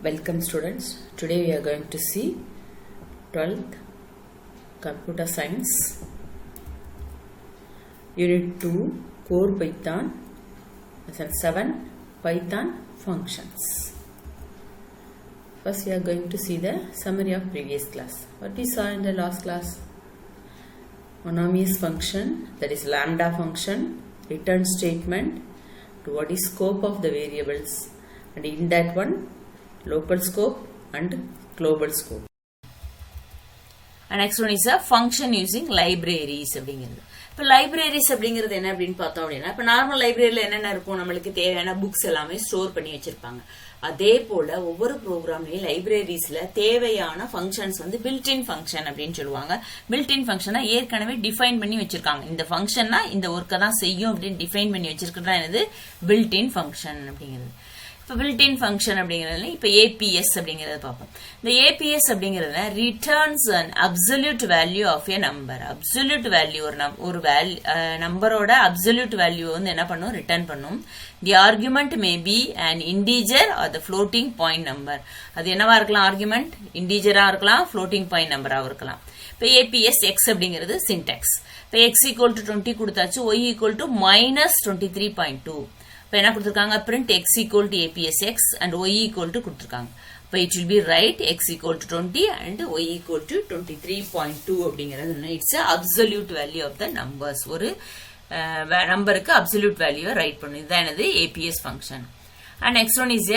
Welcome students. Today we are going to see 12th Computer Science Unit 2 Core Python Lesson 7 Python Functions. First we are going to see the summary of previous class. What we saw in the last class? Monotonous function, that is lambda function, return statement, to what is scope of the variables, and in that one local scope and global scope. And next one is a function using libraries. இப்போ libraries அப்படிங்கிறது என்ன அப்படின்னு பார்த்தோம் அப்படின்னா, இப்போ normal லைப்ரரியில என்னென்ன இருக்கும், நம்மளுக்கு தேவையான புக்ஸ் எல்லாமே ஸ்டோர் பண்ணி வச்சிருப்பாங்க. அதே போல ஒவ்வொரு ப்ரோக்ராம்லயும் லைப்ரரிஸ்ல தேவையான ஃபங்க்ஷன்ஸ் வந்து பில்ட்-இன் ஃபங்க்ஷன் அப்படின்னு சொல்லுவாங்க. பில்ட்-இன் ஃபங்க்ஷனா ஏற்கனவே டிஃபைன் பண்ணி வச்சிருக்காங்க. இந்த ஃபங்க்ஷன்னா இந்த ஒர்க்கை தான் செய்யும் அப்படின்னு டிஃபைன் பண்ணி வச்சிருக்கிறதா என்னது பில்ட்-இன் ஃபங்க்ஷன் அப்படிங்கிறது. இப்போ பில்ட்-இன் ஃபங்க்ஷன் அப்படிங்கிறதுல இப்போ ஏபிஎஸ் அப்படிங்கறத பார்ப்போம். இந்த ஏபிஎஸ் அப்படிங்கறதுல returns an absolute value of a number. Absolute value ஒரு நம்பரோட அப்சல்யூட் வேல்யூ வந்து என்ன பண்ணும், ரிட்டர்ன் பண்ணும். தி argument may be an integer or the floating point number. அது என்னவா இருக்கலாம், ஆர்குமெண்ட் இன்டீஜரா இருக்கலாம், floating point நம்பரா இருக்கலாம். இப்போ ஏபிஎஸ் எக்ஸ் அப்படிங்கிறது சின்டாக்ஸ். இப்போ எக்ஸ் ஈக்குவல் டு 20 கொடுத்தாச்சு, ஒய் ஈக்குவல் டு -23.2. இப்போ என்ன கொடுத்துருக்காங்க, print X equal to ABS X and Y equal to கொடுத்துருக்காங்க. இப்போ it will be write X equal to 20 and Y equal to 23.2 அப்படிங்கிறது it's absolute value of the numbers. ஒரு நம்பருக்கு absolute வேல்யூவை write பண்ணும். இதுதான் எனது ABS function. And next one is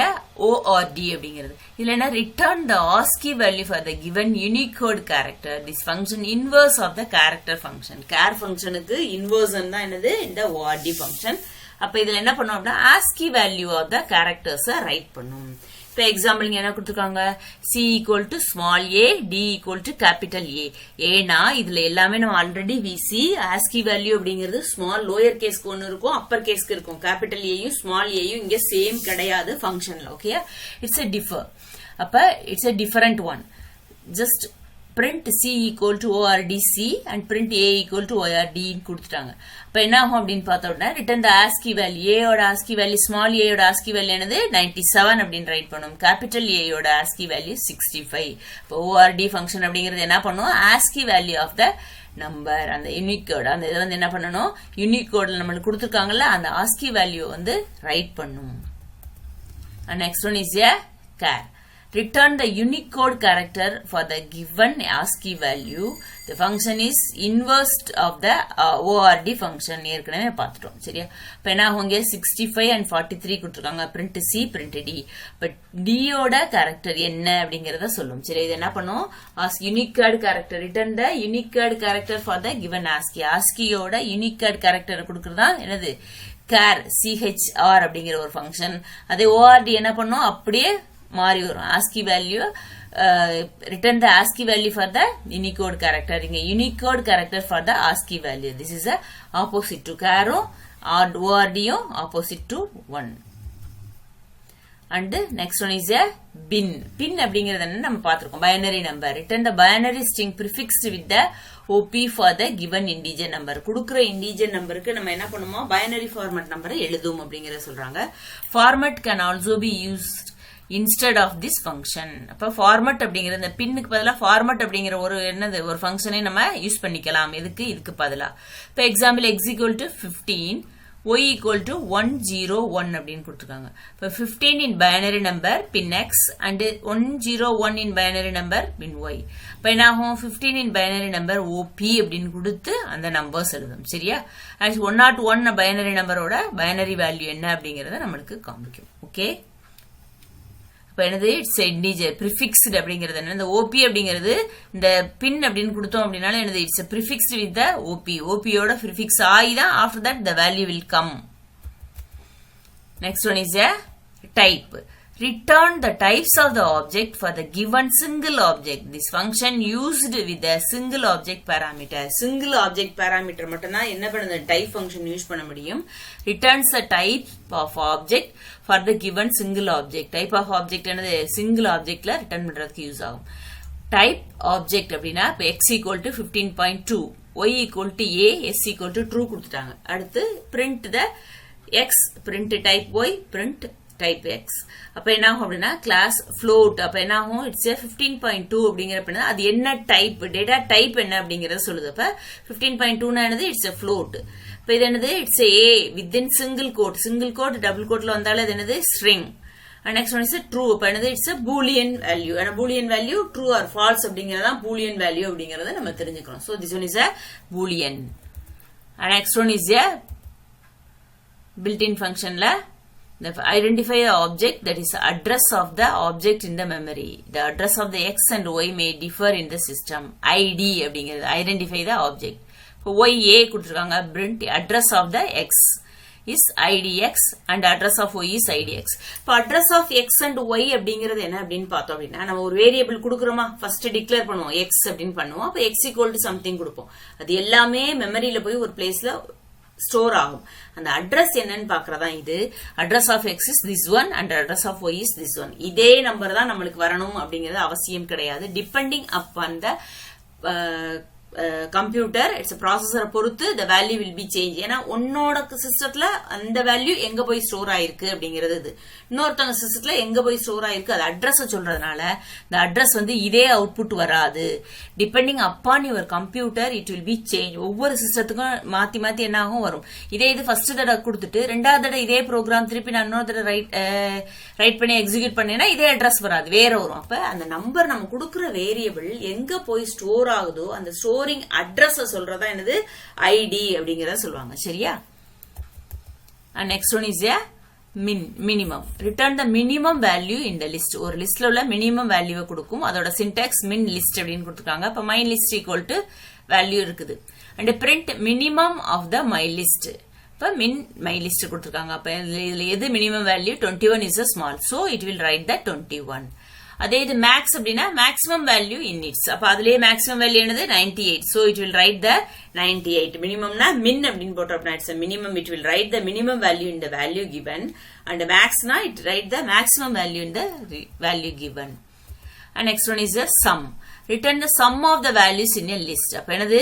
ORD அப்படிங்கிறது. இதுல என்ன, return the ASCII value for the given Unicode character. This function inverse of the character function. Char ஃபங்க்ஷனுக்கு இன்வர்ஸ் தான் என்னது இந்த ஓஆர்டி ஃபங்க்ஷன். அப்ப இதுல என்ன பண்ணும் அப்படின்னா, ASCII value of the characters write பண்ணும். இப்ப எக்ஸாம்பிள் இங்க என்ன கொடுத்துருக்காங்க, C equal to small A, D equal to capital A. ஏன்னா இதுல எல்லாமே நம்ம ஆல்ரெடி விசி ஆஸ்கி வேல்யூ அப்படிங்கிறது ஸ்மால் லோயர் கேஸ்க்கு ஒன்னு இருக்கும், அப்பர் கேஸ்க்கு இருக்கும். கேபிட்டல் ஏயும் ஸ்மால் ஏயும் இங்க சேம் கிடையாது ஃபங்க்ஷன்ல. Okay, it's a differ. அப்ப it's a different one. Just print c equal to ordc and print a equal to ord கொடுத்துட்டாங்க. அப்ப என்ன ஆகும் அப்படின்னு பார்த்தோம்னா, return the ASCII value. a யோட ஆஸ்கி வேல்யூ, ஸ்மால் a யோட ஆஸ்கி வேல்யூ என்னது 97 அப்படின்னு ரைட் பண்ணும். கேபிட்டல் a யோட ஆஸ்கி வேல்யூ 65. இப்போ ord ஃபங்க்ஷன் அப்படிங்கிறது என்ன பண்ணும், ASCII value of the number, அந்த யூனிகோட், அந்த இதை வந்து என்ன பண்ணணும், யூனிகோட்ல நம்மளுக்கு கொடுத்துருக்காங்கல்ல அந்த ஆஸ்கி வேல்யூ வந்து ரைட் பண்ணும். And next one is a char. Return the Unicode character for the given ASCII value. The function is inverse of the ORD function. ஏற்கனவே பார்த்துட்டோம். சரியா, இப்போ என்ன ஆகுங்க, 65 and 43 கொடுத்துருக்காங்க. print C, print D. But D யோட character என்ன அப்படிங்கறத சொல்லும். சரி, இது என்ன பண்ணும், Unicode character. Return the Unicode character for the given ASCII. ASCII யோட Unicode character கொடுக்கறதா என்னது, char, CHR அப்படிங்கிற ஒரு ஃபங்க்ஷன். அதே ORD என்ன பண்ணும், அப்படியே மாறி வரும். ASCII value, return the ASCII value for the Unicode character. இங்க Unicode character for the ASCII value. This is a opposite to கேரும் ஓஆர்டியும் opposite to 1. And next one is a bin. Bin அப்படிங்கிறது என்ன நம்ம பார்த்திருக்கோம், binary number. Return the binary string prefixed with the OB for the given integer number. கொடுக்குற integer நம்பருக்கு நம்ம என்ன பண்ணுமோ, பைனரி ஃபார்மட் நம்பரை எழுதும் அப்படிங்கறத சொல்றாங்க. Format can also be used instead of this function. அப்ப ஃபார்மட் அப்படிங்கிற இந்த பின்னுக்கு பதிலா ஃபார்மட் அப்படிங்கிற ஒரு என்னது ஒரு ஃபங்க்ஷனை நம்ம யூஸ் பண்ணிக்கலாம். இதுக்கு பதிலா இப்ப example x equal to 15, y equal to 101 அப்படின்னு கொடுத்துருக்காங்க. இப்ப 15 in binary number pin x and 101 in binary number pin y. இப்ப என்ன ஆகும், 15 in binary number op அப்படின்னு கொடுத்து அந்த நம்பர்ஸ் எழுதும். சரியா, 101 பைனரி நம்பரோட பைனரி வேல்யூ என்ன அப்படிங்கறத நம்மளுக்கு காமிக்கும். ஓகே, இப்போ என்னது, இட்ஸ் இண்டீஜர் ப்ரிஃபிக்ஸ்டு அப்படிங்கிறது என்ன, இந்த ஓபி அப்படிங்கிறது இந்த பின் அப்படின்னு கொடுத்தோம் அப்படின்னால என்னது, it's prefixed with the OB. ஓபியோட ப்ரிஃபிக்ஸ் ஆகி தான் after that the value will come. Next one is a type. Return the types of the object for the given single object. This function used with a single object parameter. Single object parameter மட்டும் தான் என்ன பண்ணுது, type function use பண்ண முடியும். Returns the type of object for the given single object. Type of object என்னது, single objectல return பண்றதுக்கு use ஆகும். Type object அப்படின்னா இப்போ x equal to 15.2, y equal to a, s equal to true கொடுத்துட்டாங்க. அடுத்து print the x, print type y, print type X. அப்ப என்ன ஆகும் அப்படின்னா கிளாஸ் ஃப்ளோட். அப்ப என்ன ஆகும், இட்ஸ் 15.2 அப்படிங்கிற அது என்ன டைப், டேட்டா டைப் என்ன அப்படிங்கறத சொல்லுது. அப்ப 15.2 என்னது, இட்ஸ் a float. இப்ப இது என்னது, இட்ஸ் a within single quote double கோட்ல வந்தாலும் அது என்னது string. And next one is a true. அப்ப என்னது, இட்ஸ் a boolean value. and a boolean value true or false அப்படிங்கறத boolean value அப்படிங்கறத நம்ம தெரிஞ்சுக்கிறோம். so this one is a boolean. and next one is a built-in functionல identify the object, that is address of the object in the memory. The address of the x and y may differ in the system. id அப்படிங்கிறது identify the object. இப்போ y a கொடுத்திருக்காங்க, print address of the x is idx and address of y is idx. இப்போ address of x and y அப்படிங்கிறது என்ன அப்படின்னு பார்த்தோம் அப்படின்னா, நம்ம ஒரு வேரியபிள் கொடுக்குறோமா, ஃபர்ஸ்ட் டிக்ளேர் பண்ணுவோம் x அப்படின்னு பண்ணுவோம். அப்போ x equal to something கொடுப்போம். அது எல்லாமே மெமரியில போய் ஒரு பிளேஸ்ல ஸ்டோர் ஆகும். அந்த அட்ரஸ் என்னன்னு பாக்குறதா இது. Address of X is this one and address of Y is this one. இதே நம்பர் தான் நம்மளுக்கு வரணும் அப்படிங்கிறது அவசியம் கிடையாது. Depending upon the computer, it's ப்ராசஸரை பொறுத்து the value will be change. ஏன்னா உன்னோட சிஸ்டத்துல அந்த வேல்யூ எங்க போய் ஸ்டோர் ஆயிருக்கு அப்படிங்கிறது இது. இன்னொருத்தவங்க சிஸ்டத்துல எங்க போய் ஸ்டோர் ஆயிருக்கு அது அட்ரஸ் சொல்றதுனால இந்த அட்ரஸ் இதே அவுட்புட் வராது. Depending upon your computer it will be change. ஒவ்வொரு சிஸ்டத்துக்கும் மாத்தி மாத்தி என்ன ஆகும் வரும். இதே இது ஃபர்ஸ்ட் தடவை கொடுத்துட்டு ரெண்டாவது தடவை இதே ப்ரோக்ராம் திருப்பி நான் இன்னொரு தடவை ரைட் பண்ணி எக்ஸிக்யூட் பண்ணேன்னா இதே அட்ரஸ் வராது, வேற வரும். அப்ப அந்த நம்பர் நம்ம கொடுக்குற வேரியபிள் எங்க போய் ஸ்டோர் ஆகுதோ அந்த ஸ்டோரிங் அட்ரஸ் சொல்றதா என்னது ஐடி அப்படிங்கறத சொல்லுவாங்க. சரியா? and next one is a minimum. return the minimum value in the list. ஒரு லிஸ்ட்ல உள்ள மினிமம் வேல்யூவை கொடுக்கும். அதோட சின்டாக்ஸ் min list அப்படின்னு கொடுத்திருக்காங்க. அப்ப my list equal to value இருக்குது. and print minimum of the my list. இப்ப min my list கொடுத்திருக்காங்க. அப்ப இதுல எது minimum value, 21 is a small, so it will write the 21. அதே இது மேக்ஸ் அப்படின்னா மேக்ஸிமம் வேல்யூ இன் இட்ஸ். அப்ப அதுலயே மேக்ஸிமம் வேல்யூ என்னது 98, so it will write the 98. மினிமம்னா min அப்படின்னு போட்டோம்னா it's minimum, it will write the minimum value in the value given, and maxனா it write the maximum value in the value given. and next one is the sum. return the sum of the values in a list. அப்ப என்னது,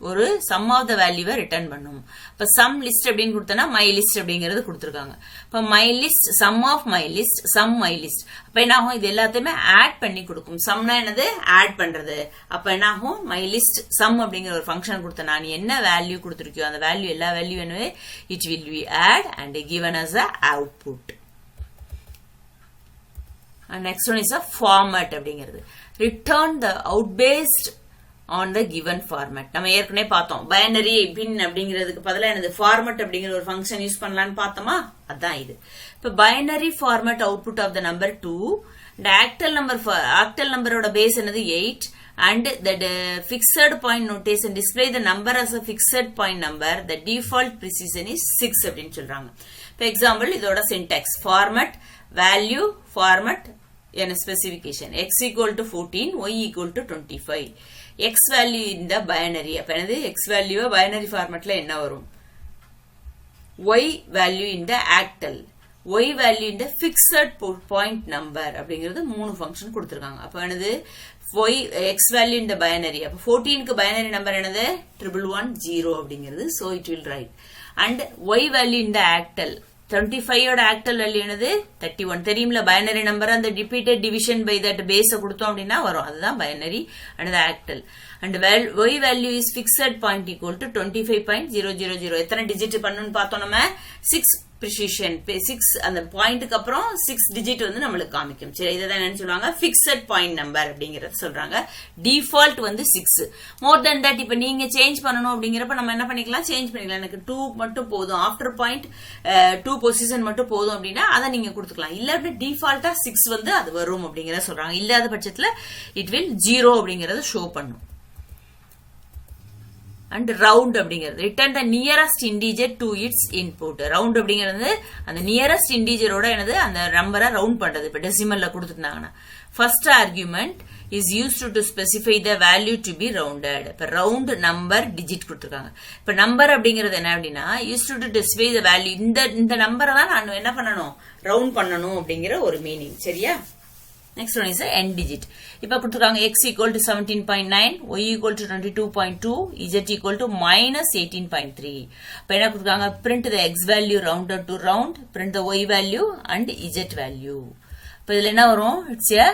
ஒரு sum of the value return பண்ணும். இப்ப sum list அப்படின்னு கொடுத்தனா my list அப்படிங்கிறது கொடுத்திருக்காங்க. இப்ப my list, sum of my list, sum my list. அப்ப என்ன ஆகும், இது எல்லாத்தையுமே ஆட் பண்ணி கொடுக்கும். sumனா என்னது, ஆட் பண்றது. அப்ப என்ன ஆகும், my list sum அப்படிங்கிற ஒரு ஃபங்க்ஷன் கொடுத்தனா நீ என்ன வேல்யூ கொடுத்திருக்கியோ அந்த வேல்யூ எல்லா வேல்யூ என்னவே it will be add and given as a output. and next one is a format அப்படிங்கிறது. return the outbased on the given format. நம்ம ஏற்கனவே பார்த்தோம் பைனரி பின் அப்படிங்கிறதுக்கு பதிலா என்னது ஃபார்மட் அப்படிங்கிற ஒரு ஃபங்க்ஷன் யூஸ் பண்ணலாம்னு பார்த்தோமா, அதான் இது. இப்ப binary format output of the number 2 and octal நம்பரோட பேஸ் என்னது 8 and the fixed point notation display the number as a fixed point number. the default precision is 6 அப்படின்னு சொல்றாங்க. இப்ப எக்ஸாம்பிள் இதோட சின்டாக்ஸ் ஃபார்மட் வேல்யூ ஃபார்மட் என்ன specification x equal to 14 y equal to 25. x value in the binary. அப்ப என்னது x value binary formatல என்ன வரும், y value in the octal, y value in the fixed point number அப்படிங்கிறது மூணு function கொடுத்திருக்காங்க. அப்ப என்னது y x value in the binary. அப்ப 14க்கு பைனரி நம்பர் என்னது 1110 அப்படிங்கிறது, so it will write. and y value in the octal 25 ஓட octal value என்னது 31. தெரியும்ல பைனரி நம்பர் அந்த ரிப்பீட்டட் டிவிஷன் பை தட் பேஸ கொடுத்தோம் அப்படின்னா வரும், அதுதான் binary and octal. and y value is fixed point equal to 25.000. எத்தனை டிஜிட் பண்ணனும்னு பார்த்தோம் நம்ம 6 precision 6 அந்த பாயிண்ட்க்கு அப்புறம் 6 டிஜிட் நம்மளுக்கு காமிக்கும். சரி, இதான் என்ன சொல்றாங்க ஃபிக்ஸட் பாயிண்ட் நம்பர் அப்படிங்கறது சொல்றாங்க. டிஃபால்ட் 6. மோர் தென் தட் இப்ப நீங்க சேஞ்ச் பண்ணனும் அப்படிங்கறப்ப நம்ம என்ன பண்ணிக்கலாம், சேஞ்ச் பண்ணிக்கலாம். எனக்கு 2 மட்டும் போதும், ஆஃப்டர் பாயிண்ட் 2 பொசிஷன் மட்டும் போதும் அப்படின்னா அதை நீங்க கொடுத்துக்கலாம். இல்ல அப்படின்னா டிஃபால்ட்டா 6 அது வரும் அப்படிங்கறத சொல்றாங்க. இல்லாத பட்சத்துல இட் வில் 0 அப்படிங்கறத ஷோ பண்ணும். and round அப்படிங்கிறது return the nearest integer to its input. round அப்படிங்கிறது அந்த nearest integerோட என்னது அந்த நம்பரை ரவுண்ட் பண்றது. இப்ப டெசிமல்ல கொடுத்துட்டாங்கன்னா first argument is used to specify the value to be rounded. இப்ப round number digit கொடுத்திருக்காங்க. இப்ப நம்பர் அப்படிங்கிறது என்ன அப்படின்னா used to specify the value. இந்த நம்பரை தான் நான் என்ன பண்ணணும், ரவுண்ட் பண்ணணும் அப்படிங்கிற ஒரு மீனிங். சரியா? Next one is the end digit. இப்ப கொடுத்திருக்காங்க x equal to 17.9, y equal to 22.2, z equal to minus 18.3. இப்ப என்ன கொடுத்திருக்காங்க? Print the x value rounded to round, print the y value and z value. இப்ப இதுல என்ன வரும்? It's a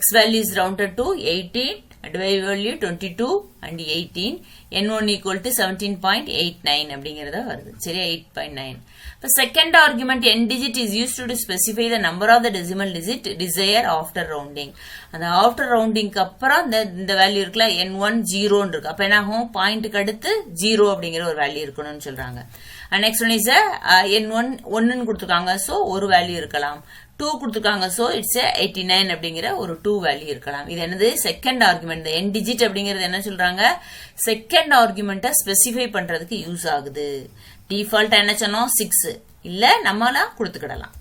x value is rounded to 18, and y value 22 and 18. n1 equal to 17.89 அப்படிங்கறத வருது. சரியா? 8.9. The second argument n digit is used to specify the number of the decimal digit desired after rounding. அந்த after rounding க்கு அப்புறம் இந்த value இருக்குல n1 0 ன்னு இருக்கு. அப்ப என்ன ஆகும்? பாயிண்ட்க்கு அடுத்து 0 அப்படிங்கிற ஒரு வேல்யூ இருக்கணும்னு சொல்றாங்க. And next one is n1 1 ன்னு கொடுத்திருக்காங்க. சோ ஒரு வேல்யூ இருக்கலாம். 2 கொடுத்திருக்காங்க. சோ இட்ஸ் 89 அப்படிங்கிற ஒரு 2 வேல்யூ இருக்கலாம். இது என்னது? Second argument. n digit அப்படிங்கிறது என்ன சொல்றாங்க? செகண்ட் ஆர்குமெண்ட்டை ஸ்பெசிஃபை பண்றதுக்கு யூஸ் ஆகுது. டிஃபால்ட் என்ன சொன்னோம்? 6 இல்ல நம்மளா கொடுத்துக்கிடலாம்.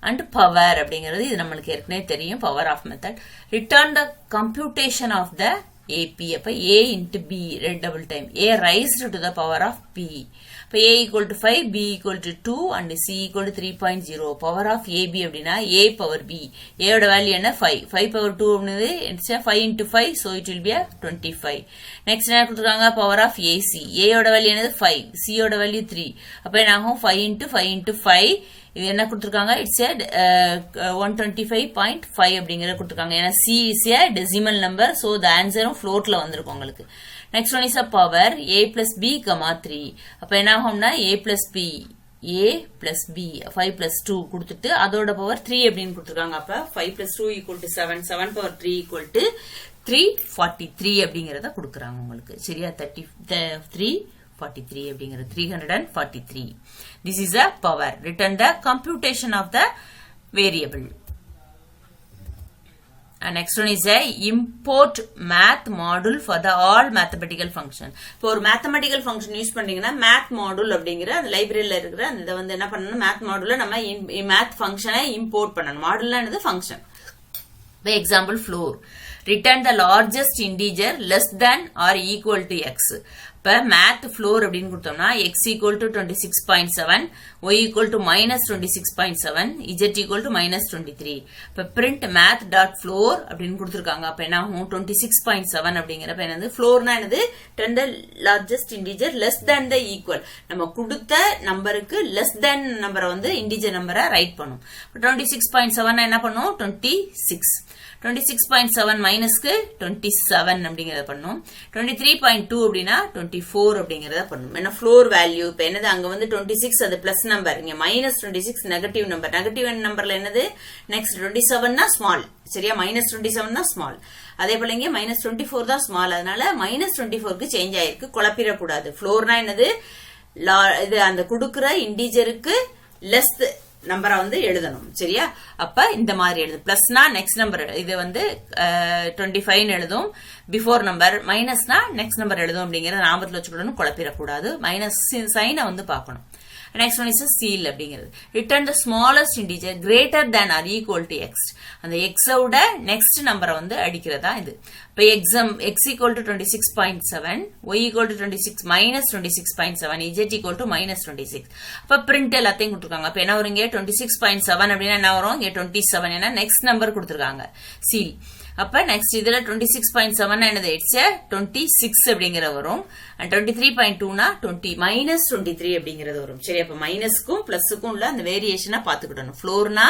அண்ட் பவர் அப்படிங்கிறது இது நம்மளுக்கு ஏற்கனவே தெரியும். Power of method. Return the computation of the AP. அப்ப a into b double time a raised to the power of p. அப்ப a equal to 5, b equal to 2 and c equal to 3.0. power of ab அப்படின்னா a power b. a ஓட value என்ன? 5. 5 power 2 அப்படினது 5 into 5, so it will be a 25. Next என்ன கொடுத்திருக்காங்க? power of ac. a ஓட value என்னது? 5. c ஓட value 3. அப்ப என்ன ஆகும்? 5 into 5 into 5. இது என்ன கொடுத்திருக்காங்க? இட்ஸ் 125.5 அப்படிங்கறத கொடுத்திருக்காங்க. ஏன்னா c is a decimal number, so the answer floatல வந்திருக்கும் உங்களுக்கு. Next one is a power a plus b, 3. அப்ப என்ன ஆகும்னா a plus b, a plus b 5 plus 2 கொடுத்துட்டு அதோட பவர் 3 அப்படின்னு கொடுத்திருக்காங்க. அப்ப 5 plus 2 equal to 7, 7 power 3 equal to 343 அப்படிங்கறத கொடுக்கறாங்க உங்களுக்கு. சரியா? 343 அப்படிங்கிறது 343. This is a power. Return the computation of the variable. And next one is a import math module for the all mathematical function. இப்போ ஒரு mathematical function யூஸ் பண்றீங்கன்னா math module அப்படிங்கிற அந்த லைப்ரரியில இருக்கிற அந்த இதை வந்து என்ன பண்ணணும்? math module நம்ம math function import பண்ணணும். மாடுல என்னது? function. By example, floor. Return the largest integer less than or equal to x. இப்ப math floor அப்படின்னு கொடுத்தோம்னா x equal to 26.7, y equal to minus 26.7, z equal to minus 23. இப்ப print math dot floor அப்படின்னு கொடுத்திருக்காங்க. அப்ப என்ன ஆகும்? 26.7 அப்படிங்கிறப்ப என்னது? floorனா என்னது? return the largest integer less than the equal. நம்ம கொடுத்த நம்பருக்கு less than நம்பரை வந்து integer நம்பரை ரைட் பண்ணும். 26.7 என்ன பண்ணும்? 26. 26.7 மைனஸ்க்கு 27 அப்படிங்கறத பண்ணும். 23.2 அப்படின்னா 24 அப்படிங்கறத பண்ணும். என்ன ஃப்ளோர் வேல்யூ? இப்ப என்னது? அங்க வந்து 26 அது பிளஸ் நம்பர், இங்க மைனஸ் 26 நெகட்டிவ் நம்பர். நெகட்டிவ் நம்பர்ல என்னது? Next 27 small. சரியா? மைனஸ் 27 தான் ஸ்மால். அதே போல இங்க மைனஸ் 24 தான் ஸ்மால். அதனால மைனஸ் 24க்கு சேஞ்ச் ஆயிருக்கு. குழப்பிடக்கூடாது. ஃப்ளோர்னா என்னது? இது அந்த கொடுக்கிற இண்டீஜருக்கு லெஸ் நம்பரை வந்து எழுதணும். சரியா? அப்ப இந்த மாதிரி எழுது. பிளஸ்னா நெக்ஸ்ட் நம்பர், இது வந்து 25 எழுதும் பிஃபோர் நம்பர். மைனஸ்னா நெக்ஸ்ட் நம்பர் எழுதும் அப்படிங்கறத ஞாபகத்துல வச்சுக்கணும். குழப்பிடக்கூடாது. மைனஸ் சைனை வந்து பார்க்கணும். Next one is a seal அப்படிங்கிறது. Return the smallest integer greater than or equal to x. அந்த x ஓட next நம்பரை வந்து அடிக்கிறதா இது. இப்ப x equal to 26.7, y equal to 26 minus 26.7, z equal to minus 26. அப்ப print எல்லாத்தையும் கொடுத்திருக்காங்க. அப்ப என்ன வரும்? 26.7 அப்படின்னா என்ன வரும்? 27. ஏன்னா next நம்பர் கொடுத்திருக்காங்க. seal. அப்ப நெக்ஸ்ட் இதுல 26.7 என்னது? இட்ஸ் 26 அப்படிங்கிற வரும். 23.2னா 20 மைனஸ் 23 அப்படிங்கிறது வரும். சரி, அப்ப மைனஸ்க்கும் பிளஸ்க்கும் உள்ள அந்த வேரியேஷனை பாத்துக்கிடணும். ஃப்ளோர்னா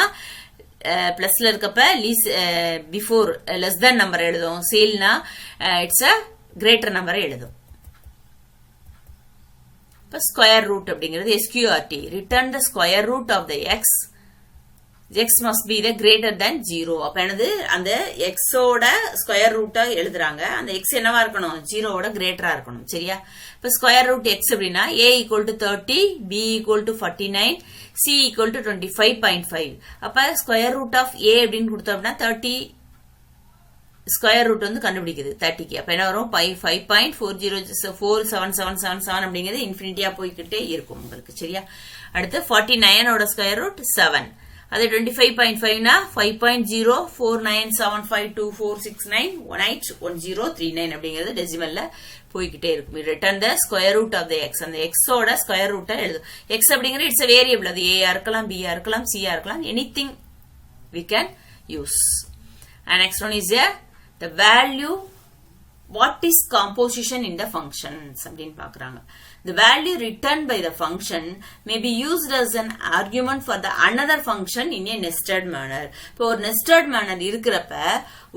பிளஸ்ல இருக்கப்ப பிஃபோர் லெஸ் தென் நம்பர் எழுதும். சேல்னா இட்ஸ் கிரேட்டர் நம்பரை எழுதும். இப்ப ஸ்கொயர் ரூட் அப்படிங்கிறது SQRT. Return the square root of the X. x must be the greater than 0. அப்ப என்னது? அந்த x ஓட ஸ்கொயர் ரூட்டா எழுதுறாங்க. அந்த x என்னவா இருக்கணும்? 0 ஓட கிரேட்டரா இருக்கணும். சரியா? இப்ப ஸ்கொயர் ரூட் x அப்படின்னா a equal to 30, b equal to 49, c equal to 25.5. அப்ப ஸ்கொயர் ரூட் ஆஃப் a அப்படின்னு கொடுத்தோம்னா 30 ஸ்கொயர் ரூட் வந்து கண்டுபிடிக்குது 30க்கு. அப்ப என்ன வரும்? 5.404777 அப்படிங்கிறது இன்ஃபினிட்டியா போய்கிட்டே இருக்கும் உங்களுக்கு. சரியா? அடுத்து 49 ஓட ஸ்கொயர் ரூட் 7. அது 25.5னா 5.0497524691811039 அப்படிங்கிறது டெசிமல்ல போய்கிட்டே இருக்கும். Return the square root of the X. அந்த எக்ஸோட ஸ்கொயர் ரூட்டை எழுதும். எக்ஸ் அப்படிங்கிறது இட்ஸ் வேரியபிள். அது ஏயா இருக்கலாம், பியா இருக்கலாம், சியா இருக்கலாம், anything we can use. And next one is the value. What is composition in the functions அப்படினு பார்க்கறாங்க. The value returned by the function may be used as an argument for the another function in a nested manner. இப்போ ஒரு nested manner இருக்கிறப்ப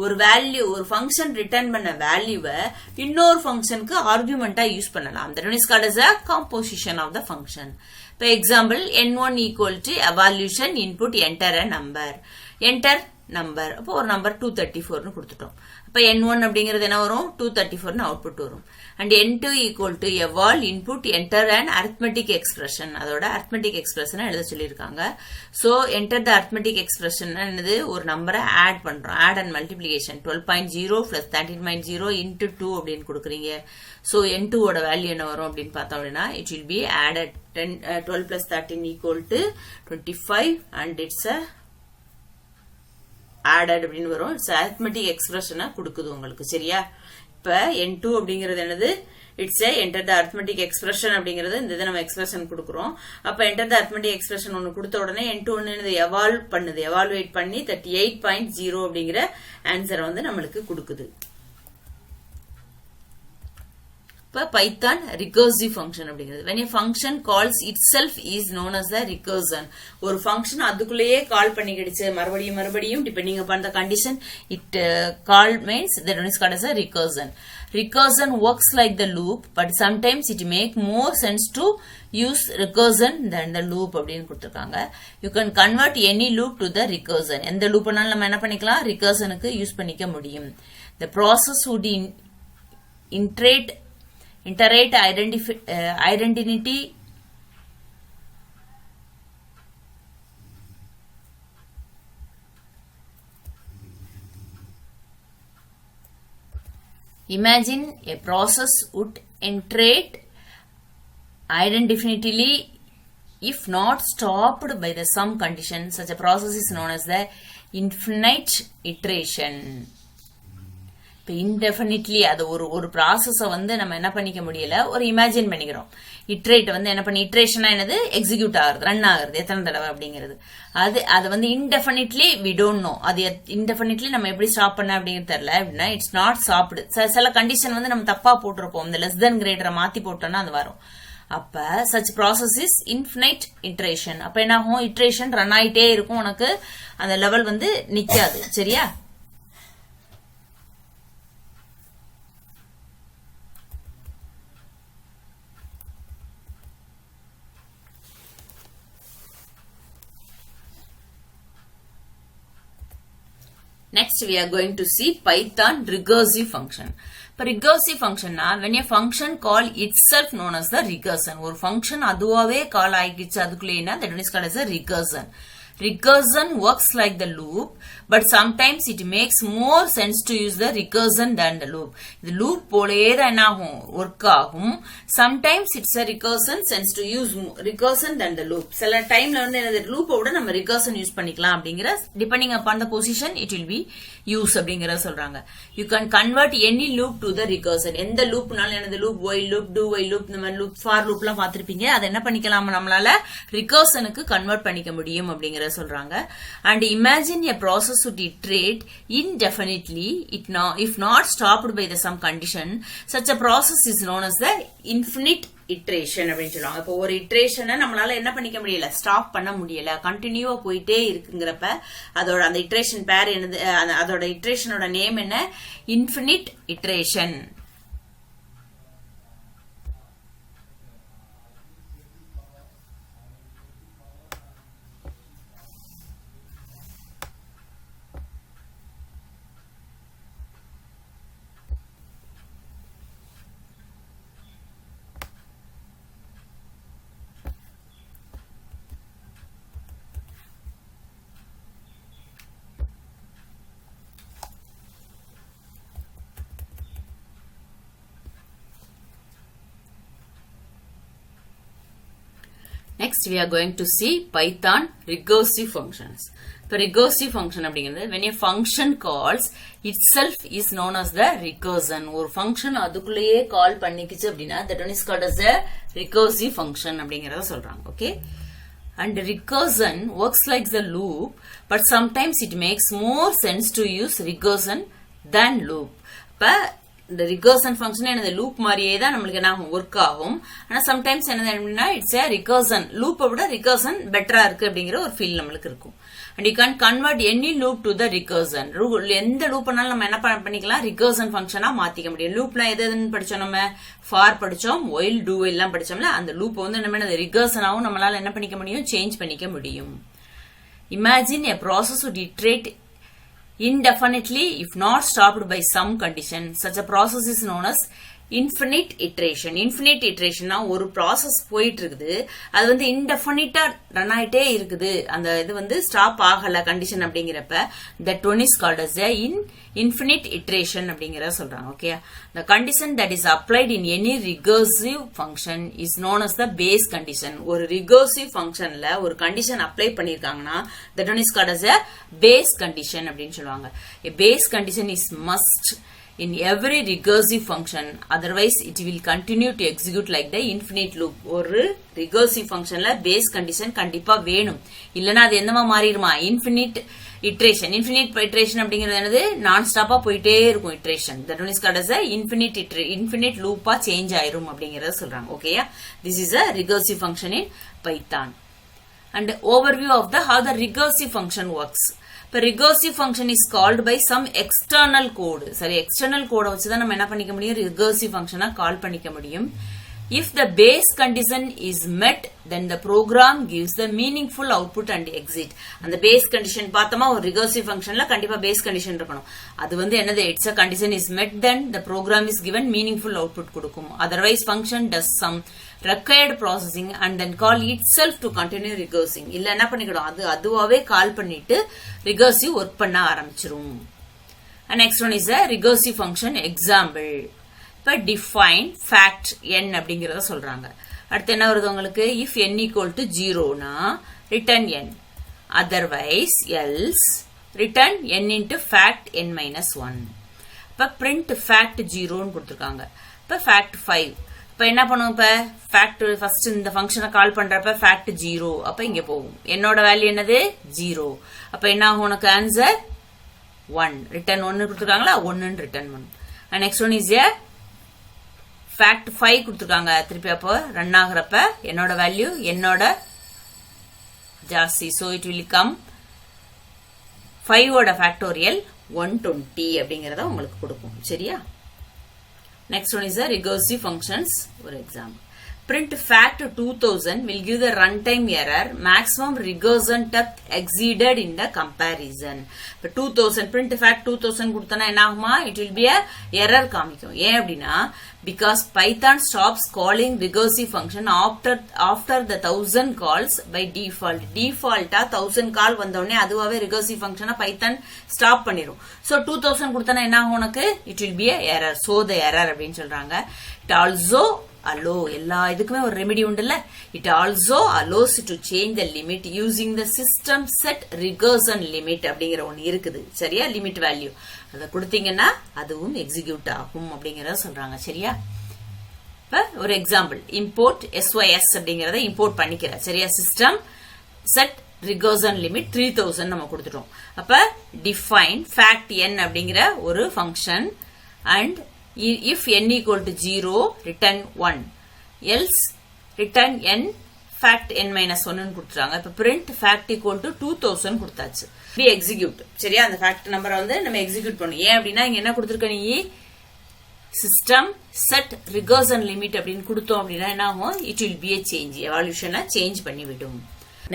ஒரு value ஒரு function return பண்ண வேல்யூவை இன்னொரு ஃபங்க்ஷனுக்கு ஆர்குமெண்டா யூஸ் பண்ணலாம். That one is called as a composition of the function. இப்போ example n1 equal to evaluation input enter a number. Enter number அப்போ ஒரு நம்பர் 234 கொடுத்துட்டோம். அப்ப n1 அப்படிங்கிறது என்ன வரும் 234 அவுட்புட் வரும். And n2 equal to eval input enter and arithmetic expression அதோட அரித்மெட்டிக் எக்ஸ்பிரஷன் எழுத சொல்லியிருக்காங்க. So enter the arithmetic expression என்னது ஒரு நம்பரை ஆட் பண்றோம். Add and multiplication 12.0 plus 13.0 into 2 அப்படின்னு கொடுக்குறீங்க. ஸோ n2 ஓட வேல்யூ என்ன வரும் அப்படின்னு பார்த்தோம் அப்படின்னா it will B added 12 plus 13 equal to 25 and it's added அப்படின்னு வரும். இட்ஸ் அரித்மெட்டிக் எக்ஸ்பிரஷனை கொடுக்குது உங்களுக்கு. சரியா? இப்ப n2 அப்படிங்கிறது என்னது it's enter the arithmetic expression அப்படிங்கிறது இந்த நம்ம எக்ஸ்பிரஷன் கொடுக்குறோம். அப்ப என்டர் த அரித்மெட்டிக் எக்ஸ்பிரஷன் ஒன்னு கொடுத்த உடனே n2 ஒன்னு எவால்வேட் பண்ணி 38.0 அப்படிங்கிற ஆன்சரை வந்து நம்மளுக்கு கொடுக்குது. இப்ப பைத்தான் ரிகர்சிவ் ஃபங்க்ஷன் அப்படிங்கிறது when a function calls itself is known as the recursion. ஒரு ஃபங்க்ஷன் அதுக்குள்ளேயே கால் பண்ணிக்கிடுச்சு மறுபடியும் depending upon the condition it call means that one is called as a recursion. Recursion works like the loop but sometimes it make more sense to use recursion than the loop அப்படின்னு கொடுத்திருக்காங்க. You can convert any loop to the recursion. எந்த லூப்னாலும் நம்ம என்ன பண்ணிக்கலாம் recursionக்கு use பண்ணிக்க முடியும். The process would iterate identity imagine a process would iterate indefinitely if not stopped by the some condition. Such a process is known as the infinite iteration. இன்டெஃபினிட்லி அது ஒரு ப்ராசஸ வந்து நம்ம என்ன பண்ணிக்க முடியல ஒரு இமேஜின் பண்ணிக்கிறோம். இட்ரேட் வந்து என்ன பண்ணி இட்ரேஷனா என்னது எக்ஸிக்யூட் ஆகுறது ரன் ஆகுறது எத்தனை தடவை அப்படிங்கிறது அது வந்து இன்டெஃபினிட்லி வி டோன்ட் நோ அது இன்டெஃபினிட்லி நம்ம எப்படி ஸ்டாப் பண்ண அப்படிங்கிறது தெரியல அப்படின்னா இட்ஸ் நாட் ஸ்டாப்டு. சில கண்டிஷன் வந்து நம்ம தப்பா போட்டிருப்போம் இந்த லெஸ் தென் கிரேட்டரை மாத்தி போட்டோம்னா அது வரும். அப்ப such process is infinite iteration. அப்ப என்ன ஆகும் இட்ரேஷன் ரன் ஆயிட்டே இருக்கும் உனக்கு அந்த லெவல் வந்து நிக்காது. சரியா? Next we are going to see Python recursive function. இப்ப recursive functionனா when a function call itself known as the recursion. ஒரு function அதுவாவே கால் ஆயிடுச்சு அதுக்குள்ளேனா that is called as a recursion. Recursion works like the loop but sometimes it makes more sense to use the recursion than the loop. The loop போலயே தான் என்ன ஆகும் work ஆகும். Sometimes it's a recursion sense to use recursion than the loop. சில டைம்ல வந்து இந்த loop ஓட நம்ம recursion யூஸ் பண்ணிக்கலாம் அப்படிங்கற depending upon the position it will be use அப்படிங்கற சொல்றாங்க. You can convert any loop to the recursion. எந்த லூப்னாலும் என்னது loop while loop do while loop நம்ம loop for loopலாம் பாத்திருப்பீங்க. அத என்ன பண்ணிக்கலாம் நம்மளால recursionக்கு கன்வர்ட் பண்ணிக்க முடியும் அப்படிங்கற சொல்றாங்க. And imagine a process would iterate indefinitely if not stopped by the some condition. Such a process is known as the infinite iteration அப்படின்னு சொல்லுவாங்க. இப்போ ஒரு இட்ரேஷனை நம்மளால என்ன பண்ணிக்க முடியல ஸ்டாப் பண்ண முடியல கண்டினியூவா போயிட்டே இருக்குங்கிறப்ப அதோட அந்த இட்ரேஷன் பேர் என்னது அதோட இட்ரேஷனோட நேம் என்ன infinite iteration. Next we are going to see Python recursive functions. இப்போ recursive function அப்படிங்கிறது when a function calls itself is known as the recursion. ஒரு function அதுக்குள்ளேயே கால் பண்ணிக்கிச்சு அப்படின்னா that one is called as a recursive function அப்படிங்கறத சொல்றாங்க. Okay and recursion works like the loop, but sometimes it makes more sense to use recursion than loop. இப்ப இந்த recursion function என்னது loop மாதிரியே தான் நமக்கு என்ன work ஆகும். ஆனா sometimes என்னது அப்படின்னா it's a recursion loop விட recursion பெட்டரா இருக்கு அப்படிங்கிற ஒரு ஃபீல் நமக்கு இருக்கும். And you can convert any loop to the recursion. எந்த லூப்னாலும் நம்ம என்ன பண்ணிக்கலாம் recursion functionஆ மாத்திக்க முடியும். லூப்ல எதுன்னு படிச்சோம் நம்ம for படிச்சோம், while do while எல்லாம் படிச்சோம்ல அந்த லூப் வந்து நம்ம recursion ஆவும் நம்மளால என்ன பண்ணிக்க முடியும் சேஞ்ச் பண்ணிக்க முடியும். Imagine a process would iterate indefinitely if not stopped by some condition. Such a process is known as infinite iteration. Infinite iteration ஒரு process போயிட்டு இருக்குது, அது வந்து indefinite ரன் ஆயிட்டே இருக்குது, அந்த இது வந்து ஸ்டாப் ஆகல கண்டிஷன் அப்படிங்கிறப்ப that one is called as a infinite iteration அப்படிங்கறத சொல்றாங்க. Okay, the condition that is applied in any recursive function is known as the base condition. ஒரு recursive functionல ஒரு condition apply பண்ணிருக்காங்கன்னா that one is called as a base condition அப்படின்னு சொல்லுவாங்க. A base condition is must in every recursive function, otherwise it will continue to execute like the infinite loop. ஒரு recursive functionல base condition கண்டிப்பா வேணும், இல்லனா அது என்னவா மாறிடுமா infinite iteration. Infinite iteration அப்படிங்கிறது என்னது நான் ஸ்டாப்பா போயிட்டே இருக்கும் iteration. That one is called as a infinite loop change ஆயிரும் அப்படிங்கறத சொல்றாங்க. ஓகேயா, this is a recursive function in Python. And overview of the how the recursive function works. இப்ப recursive function is called by some external code. சரி, external code வச்சுதான் நம்ம என்ன பண்ணிக்க முடியும் recursive function கால் பண்ணிக்க முடியும். If the base condition is met, then the program gives the meaningful output and exit. அந்த base condition பார்த்தோமா ஒரு recursive functionல கண்டிப்பா base condition இருக்கணும். அது வந்து என்னது it's a condition is met, then the program is given meaningful output கொடுக்கும். Otherwise function does some required processing and then call itself to continue recursing. இல்ல என்ன பண்ணிக்கணும், அது அதுவாவே கால் பண்ணிட்டு recursive work பண்ண ஆரம்பிச்சிரும். And next one is a recursive function example. இப்ப define fact n அப்படிங்கறத சொல்றாங்க. அடுத்து என்ன வருது உங்களுக்கு, if n equal to 0 னா return n, otherwise else return n into fact n minus 1. இப்ப print fact 0 ன்னு கொடுத்திருக்காங்க. இப்ப fact 5. இப்ப என்ன பண்ணுவோம், இப்ப fact first இந்த ஃபங்க்ஷனை கால் பண்றப்ப fact 0, அப்ப இங்க போகும், என்னோட வேல்யூ என்னது 0, அப்ப என்ன ஆகும் உனக்கு ஆன்சர் 1, return 1 கொடுத்திருக்காங்களா 1 ன்னு return 1. And next one is a fact 5 கொடுத்திருக்காங்க, திருப்பி அப்போ ரன் ஆகுறப்ப என்னோட வேல்யூ என்னோட ஜாஸ்தி, so it will come 5 ஓட ஃபேக்டோரியல் 120 அப்படிங்கறத உங்களுக்கு கொடுக்கும். சரியா, next one is a recursive functions ஒரு example. Print fact 2000 will give the runtime error maximum recursion depth exceeded in the comparison. இப்ப 2000 print fact 2000 கொடுத்தனா என்ன ஆகுமா, it will be a error காமிக்கும். ஏன் அப்படின்னா because Python stops calling recursive function after the 1000 calls by default. Default-ஆ 1000 கால் வந்தோடனே அதுவாவே recursive function Python stop பண்ணிரும். So 2000 கொடுத்தனா என்ன ஆகும் உனக்கு, it will be a error. So the error அப்படின்னு சொல்றாங்க. It also allow, எல்லா இதுக்குமே ஒரு remedy உண்டுல்ல, it also allows to change the limit using the system set recursion limit அப்படிங்கிற ஒன்னு இருக்குது. சரியா, லிமிட் வேல்யூ அதை கொடுத்தீங்கன்னா அதுவும் எக்ஸிக்யூட் ஆகும் அப்படிங்கறத சொல்றாங்க. சரியா, இப்ப ஒரு எக்ஸாம்பிள், import sys அப்படிங்கறத இம்போர்ட் பண்ணிக்கிற. சரியா, சிஸ்டம் செட் recursion limit 3000 நம்ம கொடுத்துட்டோம். அப்ப define fact n அப்படிங்கிற ஒரு function and if n equal to 0 return 1, else return n fact n minus 1 ன்னு கொடுத்துறாங்க. இப்ப print fact equal to 2000 கொடுத்தாச்சு, be execute. சரியா, அந்த fact நம்பரை வந்து நம்ம எக்ஸிக்யூட் பண்ணும். ஏன் அப்படின்னா இங்க என்ன கொடுத்திருக்க, நீ சிஸ்டம் செட் recursion limit அப்படின்னு கொடுத்தோம் அப்படின்னா என்ன ஆகும், it will be a change, evaluation change பண்ணி விடும்.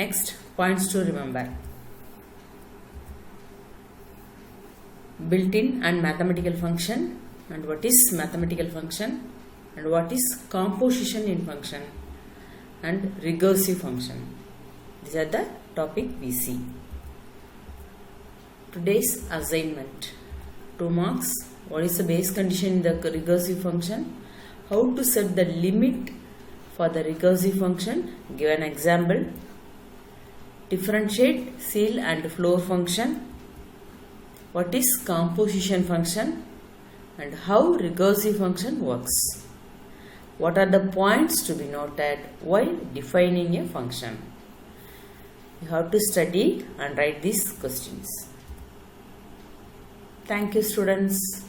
Next points to remember: built-in and mathematical function, and what is mathematical function, and what is composition in function, and recursive function. These are the topic we see. Today's assignment: 2 marks. What is the base condition in the recursive function? How to set the limit for the recursive function? Give an example. Differentiate seal and floor function. What is composition function? And how recursive function works. What are the points to be noted while defining a function? You have to study and write these questions. Thank you, students.